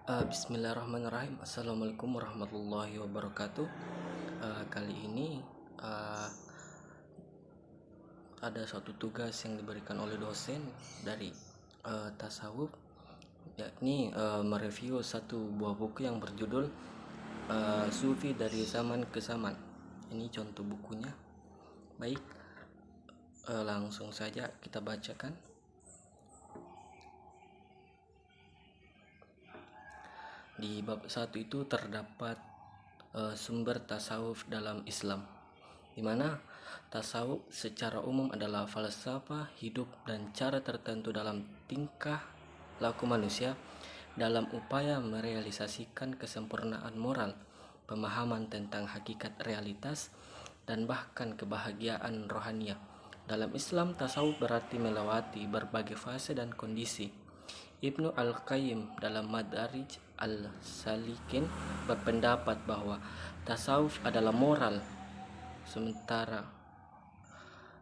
Bismillahirrahmanirrahim. Assalamualaikum warahmatullahi wabarakatuh. Kali ini uh, ada suatu tugas yang diberikan oleh dosen dari tasawuf, yakni mereview satu buah buku yang berjudul Sufi dari Zaman ke Zaman. Ini contoh bukunya. Baik, langsung saja kita bacakan. Di bab 1 itu terdapat sumber tasawuf dalam Islam, di mana tasawuf secara umum adalah falsafah hidup dan cara tertentu dalam tingkah laku manusia dalam upaya merealisasikan kesempurnaan moral, pemahaman tentang hakikat realitas, dan bahkan kebahagiaan rohania. Dalam Islam, tasawuf berarti melewati berbagai fase dan kondisi. Ibnu Al-Qayyim dalam Madarij Al-Salikin berpendapat bahwa tasawuf adalah moral, sementara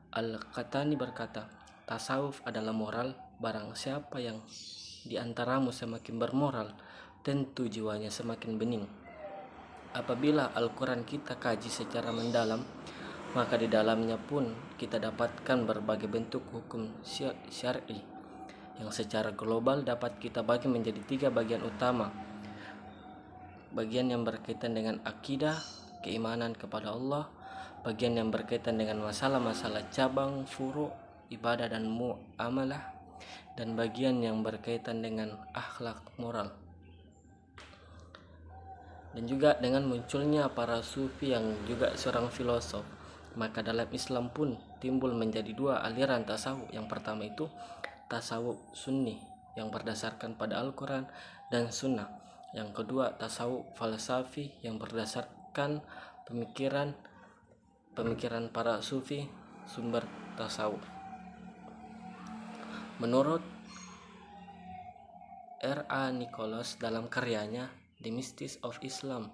Al-Qatani berkata, tasawuf adalah moral. Barang siapa yang di antaramu semakin bermoral, tentu jiwanya semakin bening. Apabila Al-Quran kita kaji secara mendalam, maka di dalamnya pun kita dapatkan berbagai bentuk hukum syar'i yang secara global dapat kita bagi menjadi 3 bagian utama. Bagian yang berkaitan dengan akidah, keimanan kepada Allah, bagian yang berkaitan dengan masalah-masalah cabang, furu, ibadah dan muamalah, dan bagian yang berkaitan dengan akhlak moral. Dan juga dengan munculnya para sufi yang juga seorang filosof, maka dalam Islam pun timbul menjadi 2 aliran tasawuf. Yang pertama itu tasawuf sunni yang berdasarkan pada Al-Quran dan Sunnah. Yang kedua tasawuf falsafi yang berdasarkan pemikiran para sufi sumber tasawuf. Menurut R.A. Nicholas dalam karyanya The Mystics of Islam,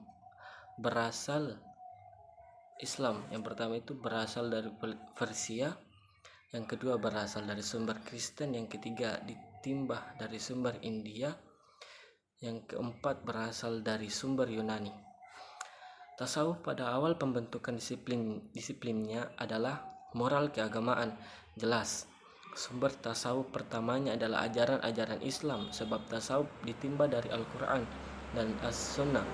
Islam yang pertama itu berasal dari Persia, yang kedua berasal dari sumber Kristen, yang ketiga ditimbah dari sumber India, yang keempat berasal dari sumber Yunani. Tasawuf pada awal pembentukan disiplinnya adalah moral keagamaan. Jelas, sumber tasawuf pertamanya adalah ajaran-ajaran Islam, sebab tasawuf ditimbah dari Al-Quran dan As-Sunnah.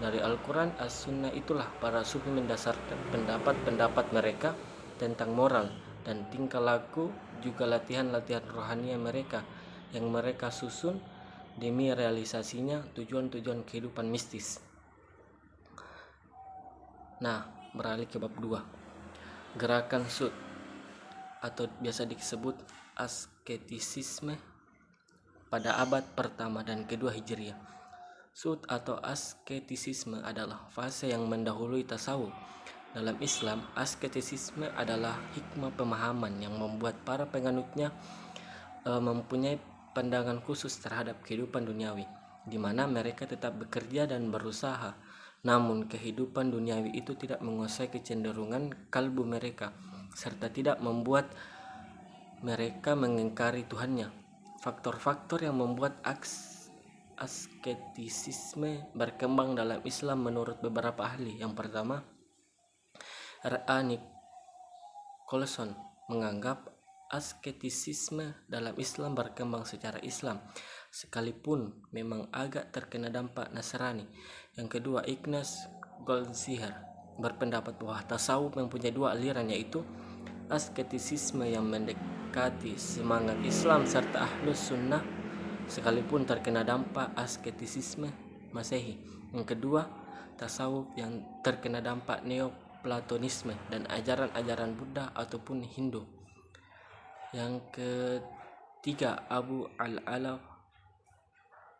Dari Al-Quran, As-Sunnah itulah para sufi mendasarkan pendapat-pendapat mereka tentang moral dan tingkah laku, juga latihan-latihan rohania mereka yang mereka susun demi realisasinya tujuan-tujuan kehidupan mistis. Nah, beralih ke bab 2. Gerakan Sud atau biasa disebut asketisisme pada abad pertama dan kedua Hijriah. Sud atau asketisisme adalah fase yang mendahului tasawuf. Dalam Islam, asketisisme adalah hikmah pemahaman yang membuat para penganutnya mempunyai pandangan khusus terhadap kehidupan duniawi, di mana mereka tetap bekerja dan berusaha, namun kehidupan duniawi itu tidak menguasai kecenderungan kalbu mereka, serta tidak membuat mereka mengingkari Tuhannya. Faktor-faktor yang membuat asketisisme berkembang dalam Islam menurut beberapa ahli. Yang pertama, R.A. Nicholson menganggap asketisisme dalam Islam berkembang secara Islam, sekalipun memang agak terkena dampak Nasrani. Yang kedua, Ignaz Goldziher berpendapat bahwa tasawuf mempunyai 2 aliran, yaitu asketisisme yang mendekati semangat Islam serta ahlus sunnah, sekalipun terkena dampak asketisisme Masehi. Yang kedua, tasawuf yang terkena dampak Neoplatonisme dan ajaran-ajaran Buddha ataupun Hindu. Yang ketiga, Abu al-Ala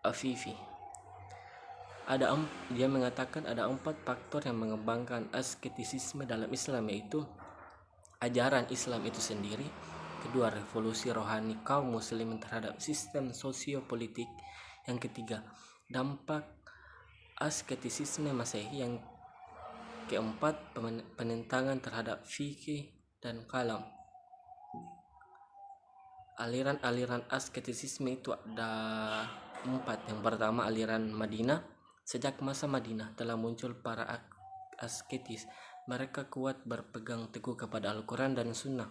Afifi. Dia mengatakan ada 4 faktor yang mengembangkan asketisisme dalam Islam, yaitu ajaran Islam itu sendiri, kedua revolusi rohani kaum muslimin terhadap sistem sosiopolitik, yang ketiga dampak asketisisme Masehi, yang keempat penentangan terhadap fikih dan kalam. Aliran-aliran asketisisme itu ada keempat, yang pertama aliran Madinah. Sejak masa Madinah telah muncul para asketis. Mereka kuat berpegang teguh kepada Al-Quran dan Sunnah,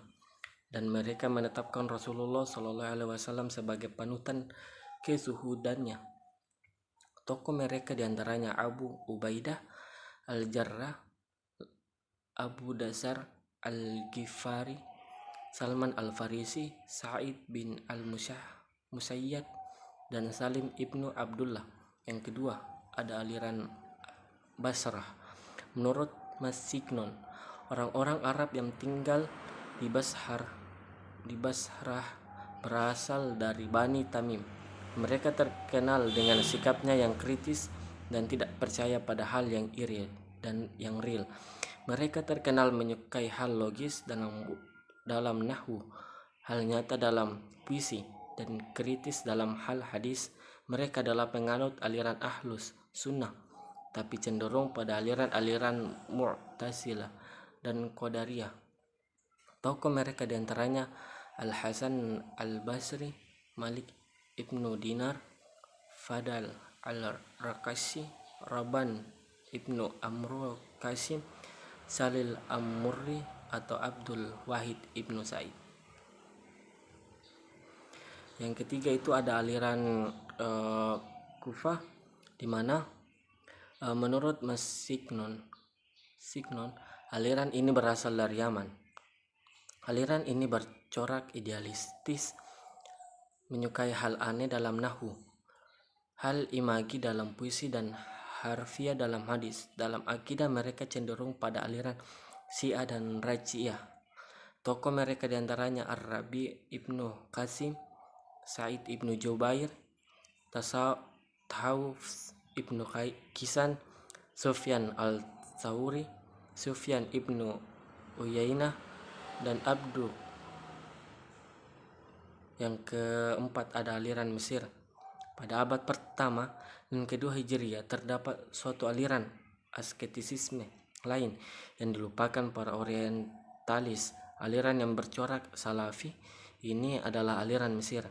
dan mereka menetapkan Rasulullah SAW sebagai panutan kesuhudannya. Tokoh mereka diantaranya Abu Ubaidah Al-Jarrah, Abu Dasar Al-Ghifari, Salman Al-Farisi, Sa'id bin Al-Musayyad, dan Salim ibnu Abdullah. Yang kedua, ada aliran Basrah. Menurut Masiknon, orang-orang Arab yang tinggal di Basrah berasal dari Bani Tamim. Mereka terkenal dengan sikapnya yang kritis dan tidak percaya pada hal yang real. Mereka terkenal menyukai hal logis dalam nahwu, hal nyata dalam puisi, dan kritis dalam hal hadis. Mereka adalah penganut aliran Ahlus Sunnah, tapi cenderung pada aliran Mu'tazilah dan Qadariyah. Tokoh mereka diantaranya Al-Hasan Al-Basri, Malik ibnu Dinar, Fadal Al-Raqasi, Raban ibnu Amru Qasim, Salil Am-Murri, atau Abdul Wahid ibnu Said. Yang ketiga itu ada aliran Kufah, di mana menurut Masiknon, aliran ini berasal dari Yaman. Aliran ini bercorak idealistis, menyukai hal aneh dalam nahwu, hal imagi dalam puisi, dan harfiah dalam hadis. Dalam akidah mereka cenderung pada aliran Syiah dan Raj'iyah. Tokoh mereka diantaranya Ar-Rabi ibnu Qasim, Sa'id ibnu Jubair, Tawus ibnu Kisan, Sufyan al-Thawri, Sufyan ibnu Uyainah, dan Abdu. Yang keempat ada aliran Mesir. Pada abad pertama dan kedua Hijriah terdapat suatu aliran asketisisme lain yang dilupakan para orientalis. Aliran yang bercorak Salafi ini adalah aliran Mesir.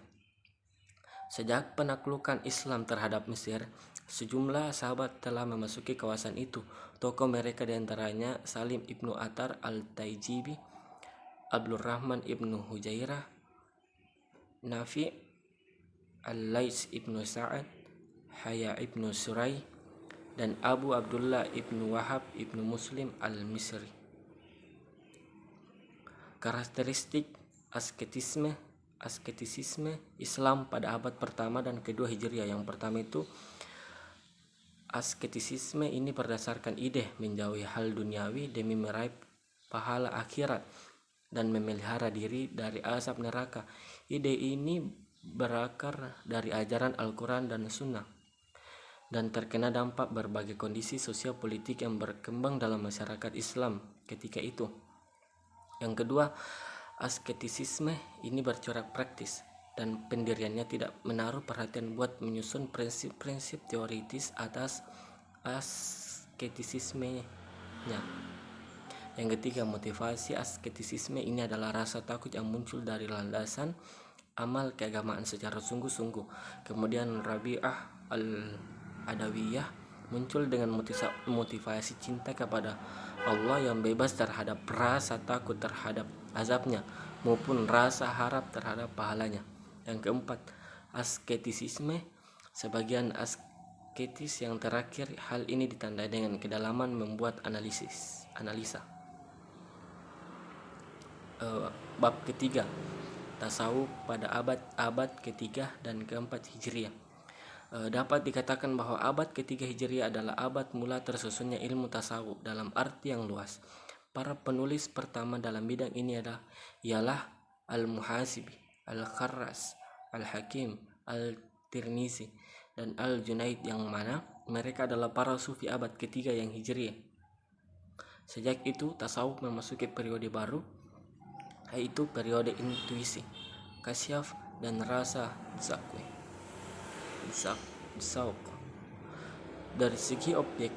Sejak penaklukan Islam terhadap Mesir, sejumlah sahabat telah memasuki kawasan itu. Tokoh mereka diantaranya Salim ibnu Atar al-Taijibi, Abdul Rahman ibnu Hujairah, Nafi Al-Lais ibnu Sa'ad, Haya ibnu Surai, dan Abu Abdullah ibnu Wahab ibnu Muslim al-Misri. Karakteristik asketisisme Islam pada abad pertama dan kedua Hijriah. Yang pertama itu, asketisisme ini berdasarkan ide menjauhi hal duniawi demi meraih pahala akhirat dan memelihara diri dari azab neraka. Ide ini berakar dari ajaran Al-Quran dan Sunnah dan terkena dampak berbagai kondisi sosial politik yang berkembang dalam masyarakat Islam ketika itu. Yang kedua, asketisisme ini bercorak praktis dan pendiriannya tidak menaruh perhatian buat menyusun prinsip-prinsip teoritis atas asketisismenya. Yang ketiga, motivasi asketisisme ini adalah rasa takut yang muncul dari landasan amal keagamaan secara sungguh-sungguh. Kemudian Rabi'ah al-Adawiyah muncul dengan motivasi cinta kepada Allah yang bebas terhadap rasa takut terhadap azabnya maupun rasa harap terhadap pahalanya. Yang keempat, asketisisme. Sebagian asketis yang terakhir, hal ini ditandai dengan kedalaman membuat analisa. Bab ketiga, tasawuf pada abad ketiga dan keempat Hijriah. Dapat dikatakan bahwa abad ketiga Hijriah adalah abad mula tersusunnya ilmu tasawuf dalam arti yang luas. Para penulis pertama dalam bidang ini ialah Al-Muhasibi, Al-Kharras, Al-Hakim, Al-Tirmizi, dan Al-Junaid, yang mana mereka adalah para sufi abad ketiga yang Hijriah. Sejak itu tasawuf memasuki periode baru, yaitu periode intuisi, kasyaf, dan rasa zauq. Dari segi objek,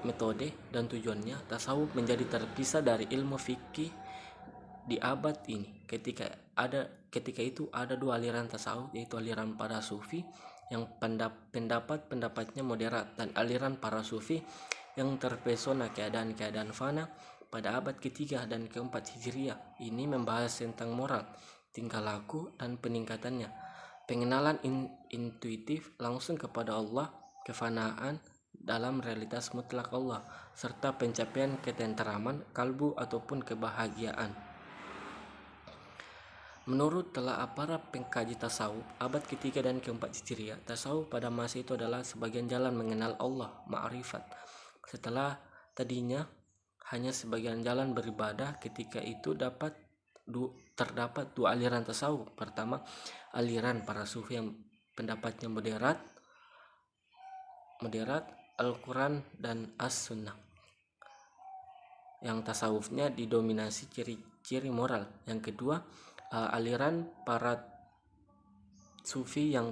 metode, dan tujuannya, tasawuf menjadi terpisah dari ilmu fikih di abad ini. Ketika itu ada dua aliran tasawuf, yaitu aliran para sufi yang pendapat-pendapatnya moderat, dan aliran para sufi yang terpesona keadaan-keadaan fana pada abad ketiga dan keempat Hijriah. Ini membahas tentang moral, tingkah laku, dan peningkatannya, pengenalan intuitif langsung kepada Allah, kefanaan dalam realitas mutlak Allah, serta pencapaian ketenteraman kalbu ataupun kebahagiaan. Menurut telah para pengkaji tasawuf abad ketiga dan keempat Hijriah, tasawuf pada masa itu adalah sebagian jalan mengenal Allah, ma'rifat. Setelah tadinya hanya sebagian jalan beribadah, ketika itu terdapat dua aliran tasawuf. Pertama, aliran para sufi yang pendapatnya moderat, Al-Quran dan As-Sunnah, yang tasawufnya didominasi ciri-ciri moral. Yang kedua, aliran para sufi yang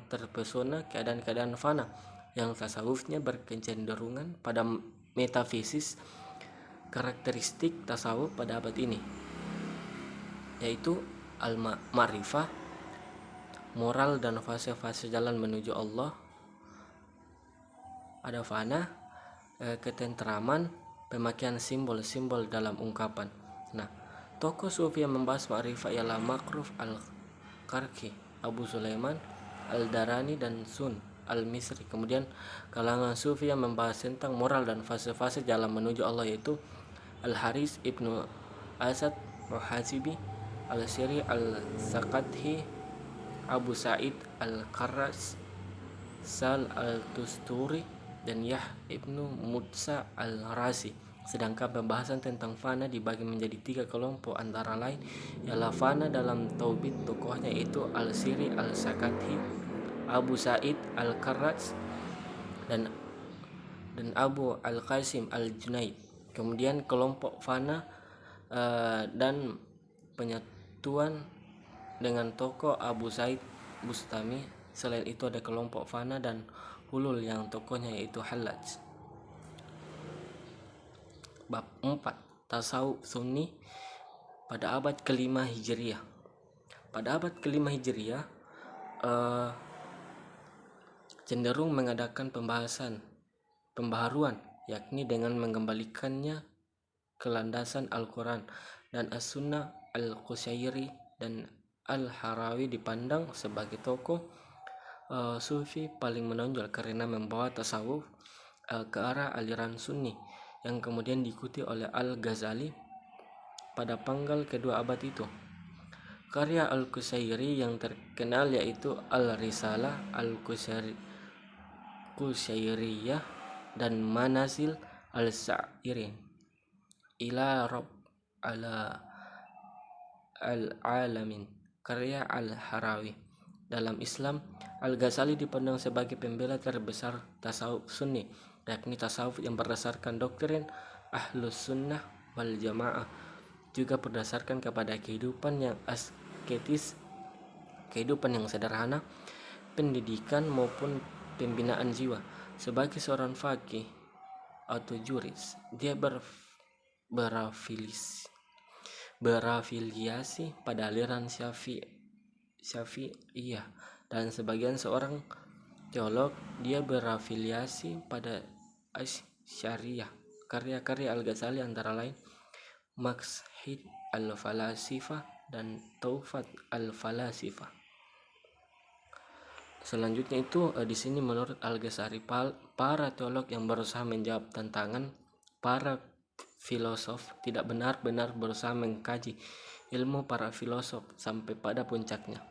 terpesona keadaan-keadaan fana, yang tasawufnya berkecenderungan pada metafisis. Karakteristik tasawuf pada abad ini yaitu al-ma'rifah, moral dan fase-fase jalan menuju Allah. Ada fana, ketenteraman, pemakaian simbol-simbol dalam ungkapan. Nah, tokoh sufi yang membahas ma'rifah ialah Makruf al-Karki, Abu Sulaiman al-Darani, dan Sun al-Misri. Kemudian kalangan sufi yang membahas tentang moral dan fase-fase jalan menuju Allah yaitu Al-Haris ibnu Asad al-Hasibi, Al-Siri al-Saqathi, Abu Sa'id al-Qarras, Sal al-Tusturi, dan Yah ibnu Mutsa al-Razi. Sedangkan pembahasan tentang fana dibagi menjadi 3 kelompok, antara lain ialah fana dalam tauhid, tokohnya itu Al-Siri al-Saqathi, Abu Sa'id al-Qarras, dan Abu al-Qasim al-Junaid. Kemudian kelompok fana dan penyatuan dengan tokoh Abu Said Bustami. Selain itu ada kelompok fana dan hulul yang tokohnya yaitu Hallaj. Bab 4. Tasawuf Sunni pada abad kelima Hijriah. Pada abad kelima Hijriah cenderung mengadakan pembaharuan, yakni dengan mengembalikannya ke landasan Al-Quran dan As-Sunnah. Al-Qushairi dan Al-Harawi dipandang sebagai tokoh sufi paling menonjol karena membawa tasawuf ke arah aliran Sunni, yang kemudian diikuti oleh Al-Ghazali pada pangkal kedua abad itu. Karya Al-Qushairi yang terkenal yaitu Al-Risalah Al-Qushairiyah dan Manazil Al-Sa'irin ila Rabb al-Alamin, karya Al-Harawi. Dalam Islam, Al-Ghazali dipandang sebagai pembela terbesar tasawuf Sunni, yakni tasawuf yang berdasarkan doktrin Ahlus Sunnah wal Jamaah, juga berdasarkan kepada kehidupan yang asketis, kehidupan yang sederhana, pendidikan maupun pembinaan jiwa. Sebagai seorang faqih atau juris, dia berafiliasi pada aliran Syafi'iyah, dan sebagian seorang teolog dia berafiliasi pada Asy'ariyah. Karya-karya Al-Ghazali antara lain Maqasid al-Falasifah dan Taufat al-Falasifah. Selanjutnya itu di sini menurut Al-Ghazali, para teolog yang berusaha menjawab tantangan para filosof tidak benar-benar berusaha mengkaji ilmu para filosof sampai pada puncaknya.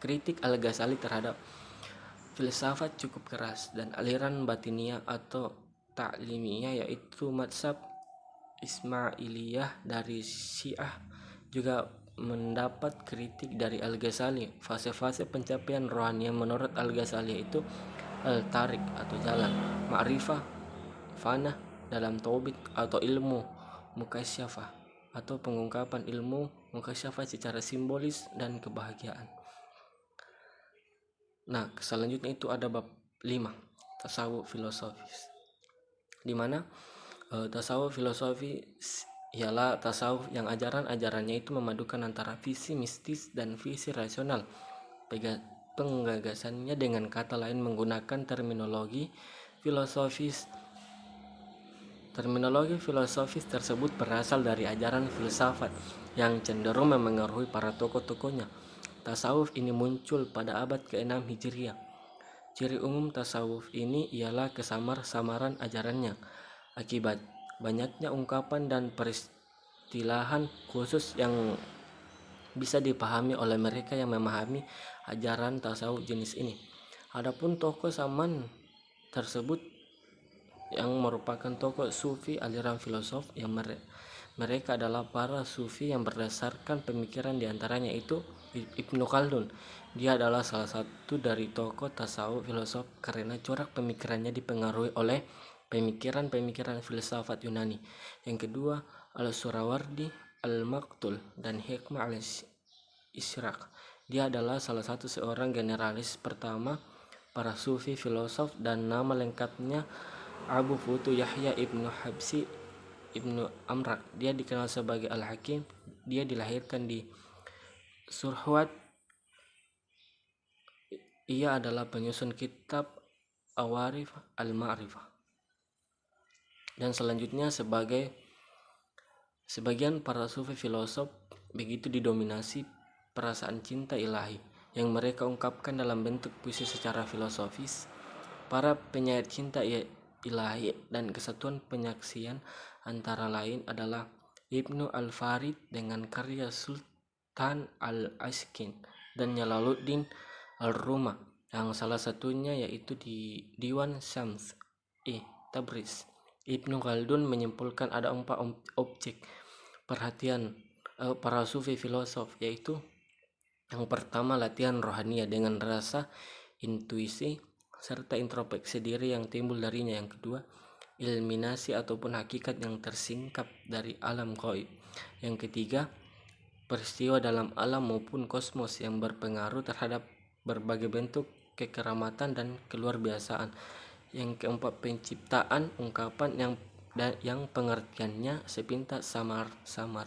Kritik Al-Ghazali terhadap filsafat cukup keras, dan aliran batiniyah atau ta'limiyah yaitu mazhab Ismailiyah dari Syiah juga mendapat kritik dari Al-Ghazali. Fase-fase pencapaian rohani menurut Al-Ghazali itu al-tarik atau jalan, ma'rifah, fana dalam tauhid atau ilmu mukasyafah atau pengungkapan ilmu mukasyafah secara simbolis dan kebahagiaan. Nah, selanjutnya itu ada bab 5, tasawuf filosofis, di mana tasawuf filosofi ialah tasawuf yang ajaran-ajarannya itu memadukan antara visi mistis dan visi rasional. penggagasannya, dengan kata lain menggunakan terminologi filosofis. Terminologi filosofis tersebut berasal dari ajaran filsafat yang cenderung memengaruhi para tokoh-tokohnya. Tasawuf ini muncul pada abad ke-6 Hijriah. Ciri umum tasawuf ini ialah kesamar-samaran ajarannya. Akibat banyaknya ungkapan dan peristilahan khusus yang bisa dipahami oleh mereka yang memahami ajaran tasawuf jenis ini. Adapun tokoh zaman tersebut yang merupakan tokoh sufi aliran filosof yang mereka adalah para sufi yang berdasarkan pemikiran diantaranya itu Ibnu Khaldun. Dia adalah salah satu dari tokoh tasawuf filosof karena corak pemikirannya dipengaruhi oleh pemikiran-pemikiran filsafat Yunani. Yang kedua, Al-Surawardi, Al-Maqtul, dan Hikmah al-Isyraq. Dia adalah salah satu seorang generalis pertama para sufi filosof dan nama lengkapnya Abu Futu Yahya Ibnu Habsi Ibnu Amrak. Dia dikenal sebagai Al-Hakim. Dia dilahirkan di Surhwat. Ia adalah penyusun kitab Awarif Al-Ma'rifah. Dan selanjutnya sebagian para sufi filosof begitu didominasi perasaan cinta ilahi yang mereka ungkapkan dalam bentuk puisi secara filosofis. Para penyair cinta ilahi dan kesatuan penyaksian antara lain adalah Ibnu Al-Farid dengan karya Sultan Al-Askin dan Jalaluddin Al-Ruma, yang salah satunya yaitu di Diwan Syams Tabriz. Ibnu Khaldun menyimpulkan ada 4 objek perhatian para sufi filosof, yaitu yang pertama latihan rohania dengan rasa intuisi serta introspeksi diri yang timbul darinya. Yang kedua, ilminasi ataupun hakikat yang tersingkap dari alam gaib. Yang ketiga, peristiwa dalam alam maupun kosmos yang berpengaruh terhadap berbagai bentuk kekeramatan dan keluar biasaan. Yang keempat, penciptaan ungkapan yang pengertiannya sepintas samar-samar.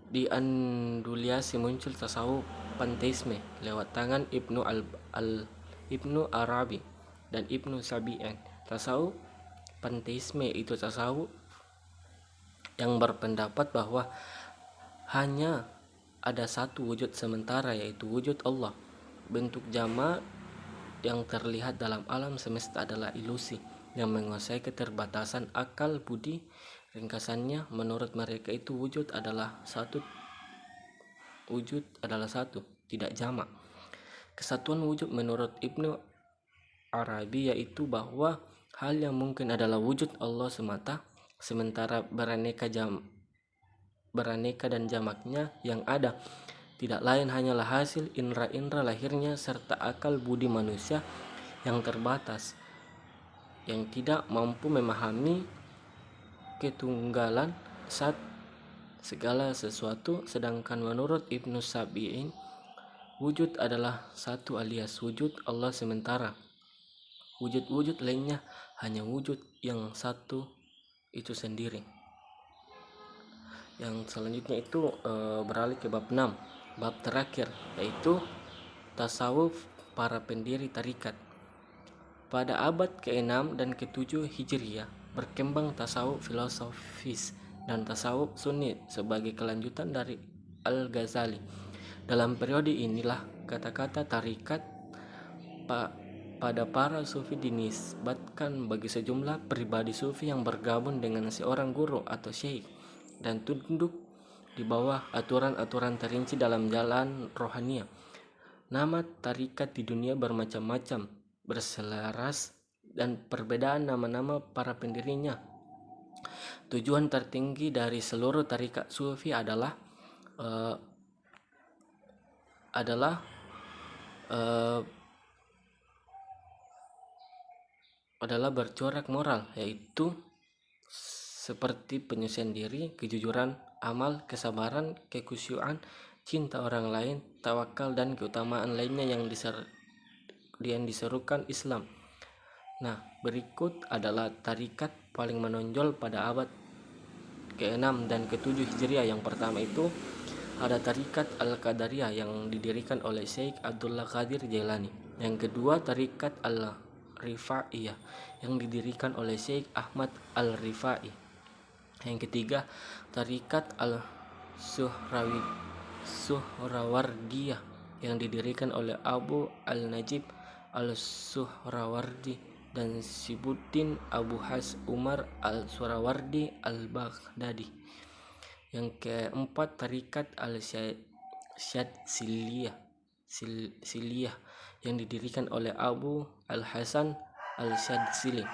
Di Andalusia muncul tasawuf panteisme lewat tangan Ibnu Arabi dan Ibnu Sabi'in. Tasawuf panteisme itu tasawuf yang berpendapat bahwa hanya ada satu wujud sementara, yaitu wujud Allah. Bentuk jama yang terlihat dalam alam semesta adalah ilusi yang menguasai keterbatasan akal budi. Ringkasannya, menurut mereka itu wujud adalah satu, tidak jamak. Kesatuan wujud menurut Ibnu Arabi yaitu bahwa hal yang mungkin adalah wujud Allah semata, sementara beraneka dan jamaknya yang ada tidak lain hanyalah hasil indra-indra lahirnya serta akal budi manusia yang terbatas, yang tidak mampu memahami ketunggalan segala sesuatu. Sedangkan menurut Ibnu Sabi'in, wujud adalah satu alias wujud Allah sementara. Wujud-wujud lainnya hanya wujud yang satu itu sendiri. Yang selanjutnya itu beralih ke bab 6, bab terakhir, yaitu tasawuf para pendiri tarikat. Pada abad ke-6 dan ke-7 Hijriah berkembang tasawuf filosofis dan tasawuf sunni sebagai kelanjutan dari Al-Ghazali. Dalam periode inilah kata-kata tarikat pada para sufi dinisbatkan bagi sejumlah pribadi sufi yang bergabung dengan seorang guru atau syekh dan tunduk di bawah aturan-aturan terinci dalam jalan rohania. Nama tarikat di dunia bermacam-macam, berselaras dan perbedaan nama-nama para pendirinya. Tujuan tertinggi dari seluruh tarikat sufi adalah bercorak moral, yaitu seperti penyucian diri, kejujuran amal, kesabaran, kekhusyuan, cinta orang lain, tawakal, dan keutamaan lainnya yang diserukan Islam. Nah, berikut adalah tarikat paling menonjol pada abad ke-6 dan ke-7 Hijriah. Yang pertama itu ada tarikat Al-Qadariyah yang didirikan oleh Syekh Abdullah Qadir Jailani. Yang kedua, tarikat Al-Rifaiyah yang didirikan oleh Syekh Ahmad Al-Rifai. Yang ketiga, tarikat Al-Suhrawardiyah yang didirikan oleh Abu Al-Najib Al-Suhrawardi dan Sibuddin Abu Has Umar Al-Suhrawardi Al-Baghdadi. Yang keempat, tarikat Al-Syadziliyah yang didirikan oleh Abu Al-Hasan Al-Syadzili.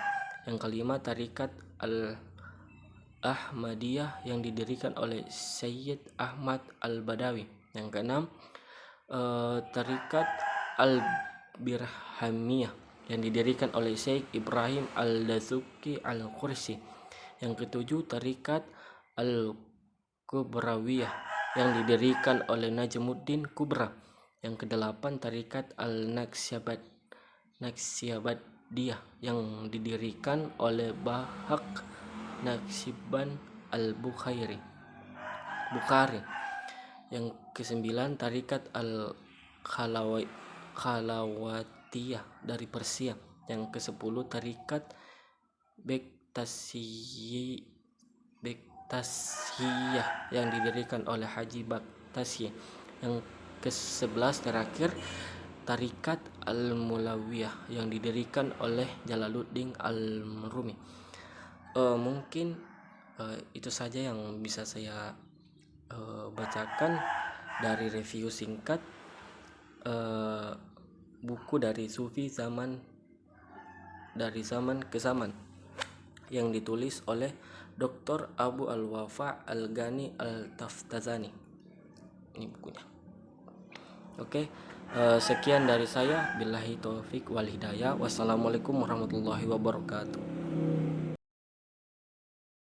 Yang kelima, tarikat Al-Ahmadiyah yang didirikan oleh Sayyid Ahmad Al-Badawi. Yang keenam, tarikat Al-Birhamiyah yang didirikan oleh Syekh Ibrahim Al-Dazuki Al-Qursi. Yang ketujuh, tarikat Al-Kubrawiyah yang didirikan oleh Najmuddin Kubra. Yang kedelapan, tarikat Al-Naqsyabandiyah yang didirikan oleh Bahak Naqsyban Al-Bukhari. Yang kesembilan, tarikat Al-Khalawatiyah dari Persia. Yang kesepuluh, tarikat Bektasiyah yang didirikan oleh Haji Baktasyi. Yang ke-11 terakhir, tarikat Al-Mulawiyah yang didirikan oleh Jalaluddin Al-Rumi. Mungkin itu saja yang bisa saya bacakan dari review singkat buku dari Sufi dari zaman ke zaman yang ditulis oleh Dr. Abu Al-Wafa Al-Ghani Al-Taftazani. Ini bukunya. Oke, sekian dari saya. Billahi taufik wal hidayah. Wassalamualaikum warahmatullahi wabarakatuh.